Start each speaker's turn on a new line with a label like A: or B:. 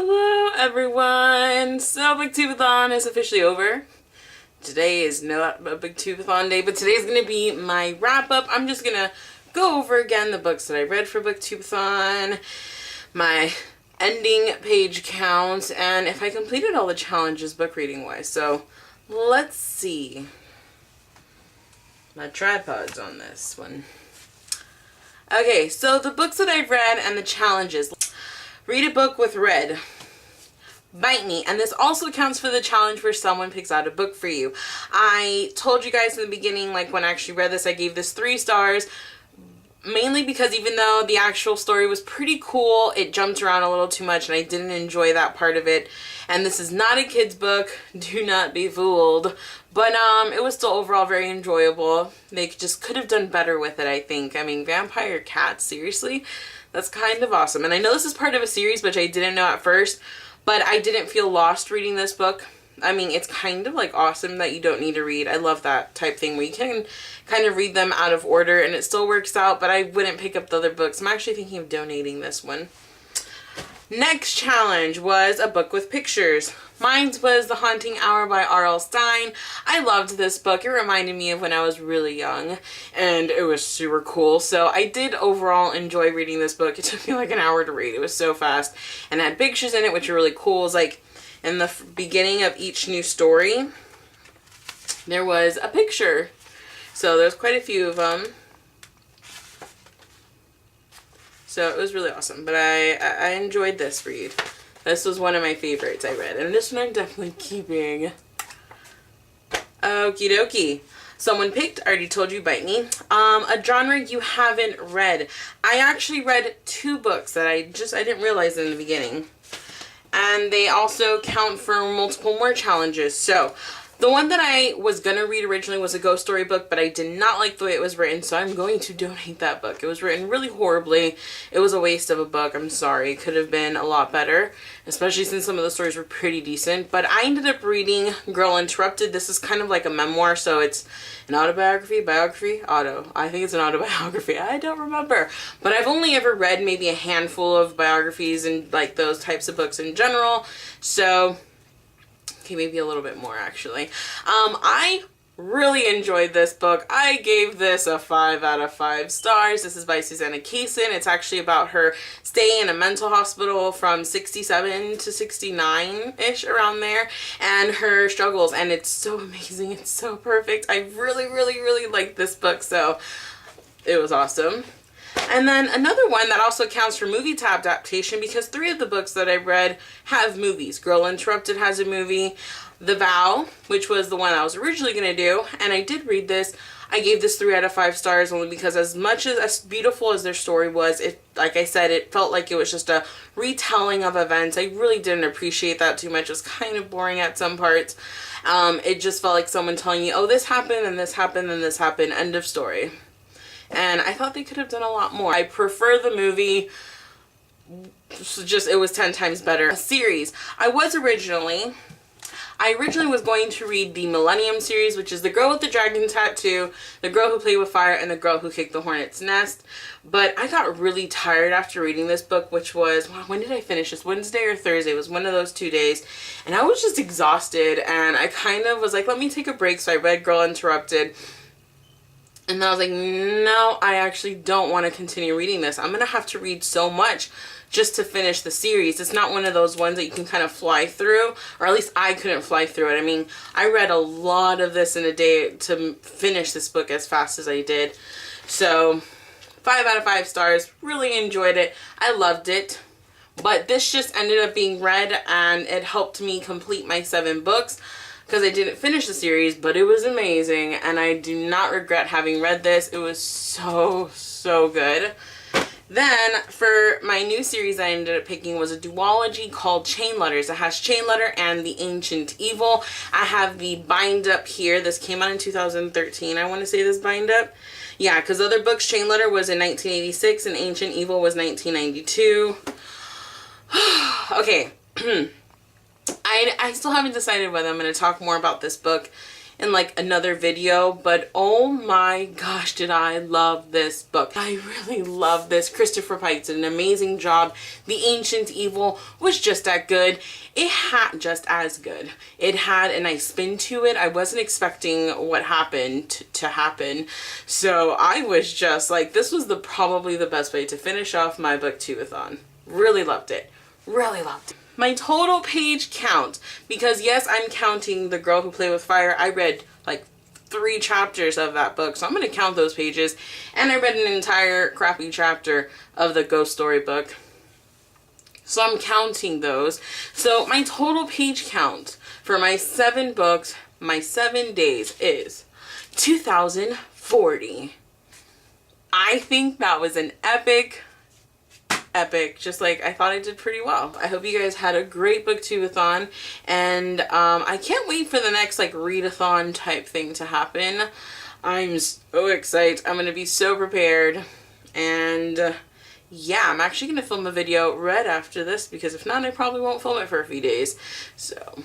A: Hello everyone! So Booktube-a-thon is officially over. Today is not a Booktube-a-thon day, but today's going to be my wrap-up. I'm just going to go over again the books that I read for Booktube-a-thon, my ending page count, and if I completed all the challenges book reading wise. So let's see. My tripod's on this one. Okay, so the books that I've read and the challenges. Read a book with red. Bite me. And this also counts for the challenge where someone picks out a book for you. I told you guys in the beginning, like when I actually read this, I gave this 3 stars. Mainly because even though the actual story was pretty cool, it jumped around a little too much and I didn't enjoy that part of it. And this is not a kid's book. Do not be fooled. But it was still overall very enjoyable. They just could have done better with it, I think. I mean, vampire cats, seriously? That's kind of awesome. And I know this is part of a series, which I didn't know at first, but I didn't feel lost reading this book. I mean, it's kind of like awesome that you don't need to read. I love that type thing where you can kind of read them out of order and it still works out, but I wouldn't pick up the other books. I'm actually thinking of donating this one. Next challenge was a book with pictures. Mine was The Haunting Hour by R.L. Stine. I loved this book. It reminded me of when I was really young and it was super cool. So I did overall enjoy reading this book. It took me like an hour to read. It was so fast and it had pictures in it, which are really cool. It was like in the beginning of each new story, there was a picture. So there's quite a few of them. So it was really awesome, but I enjoyed this read. This was one of my favorites I read, and this one I'm definitely keeping. Okie dokie. Someone picked, I already told you, Bite Me. A genre you haven't read. I actually read 2 books that I didn't realize in the beginning. And they also count for multiple more challenges. So the one that I was going to read originally was a ghost story book, but I did not like the way it was written, so I'm going to donate that book. It was written really horribly. It was a waste of a book. I'm sorry. It could have been a lot better, especially since some of the stories were pretty decent. But I ended up reading Girl Interrupted. This is kind of like a memoir, so it's an autobiography, biography, auto. I think it's an autobiography. I don't remember. But I've only ever read maybe a handful of biographies and like those types of books in general, so okay, maybe a little bit more actually. I really enjoyed this book. I gave this a 5 out of 5 stars. This is by Susanna Kaysen. It's actually about her stay in a mental hospital from 67 to 69-ish, around there, and her struggles, and it's so amazing. It's so perfect. I really, really, really liked this book, so it was awesome. And then another one that also counts for movie adaptation, because 3 of the books that I read have movies. Girl Interrupted has a movie. The Vow, which was the one I was originally going to do, and I did read this. I gave this 3 out of 5 stars only because as much as beautiful as their story was, it, like I said, it felt like it was just a retelling of events. I really didn't appreciate that too much. It was kind of boring at some parts. It just felt like someone telling you, oh, this happened, and this happened, and this happened, end of story. And I thought they could have done a lot more. I prefer the movie. It was 10 times better. A series. I originally was going to read the Millennium series, which is The Girl with the Dragon Tattoo, The Girl Who Played with Fire, and The Girl Who Kicked the Hornet's Nest. But I got really tired after reading this book, which was, when did I finish this? Wednesday or Thursday? It was one of those 2 days. And I was just exhausted, and I kind of was like, let me take a break. So I read Girl Interrupted. And I was like, no, I actually don't want to continue reading this. I'm going to have to read so much just to finish the series. It's not one of those ones that you can kind of fly through, or at least I couldn't fly through it. I mean, I read a lot of this in a day to finish this book as fast as I did. So 5 out of 5 stars. Really enjoyed it. I loved it. But this just ended up being read, and it helped me complete my 7 books. Because I didn't finish the series, but it was amazing, and I do not regret having read this. It was so, so good. Then, for my new series I ended up picking was a duology called Chain Letters. It has Chain Letter and The Ancient Evil. I have the bind up here. This came out in 2013, I want to say, this bind up. Yeah, because other books, Chain Letter was in 1986 and Ancient Evil was 1992. Okay. I still haven't decided whether I'm going to talk more about this book in like another video, but oh my gosh, did I love this book. I really love this. Christopher Pike did an amazing job. The Ancient Evil was just that good. It had just as good. It had a nice spin to it. I wasn't expecting what happened to happen. So I was just like, this was probably the best way to finish off my Booktube-a-thon. Really loved it. Really loved it. My total page count, because yes, I'm counting The Girl Who Played with Fire. I read like 3 chapters of that book, so I'm going to count those pages. And I read an entire crappy chapter of the ghost story book. So I'm counting those. So my total page count for my 7 books, my 7 days is 2,040. I think that was an epic. Just like, I thought I did pretty well. I hope you guys had a great Booktube-a-thon, and I can't wait for the next like readathon type thing to happen. I'm so excited. I'm gonna be so prepared, and yeah, I'm actually gonna film a video right after this, because if not, I probably won't film it for a few days. So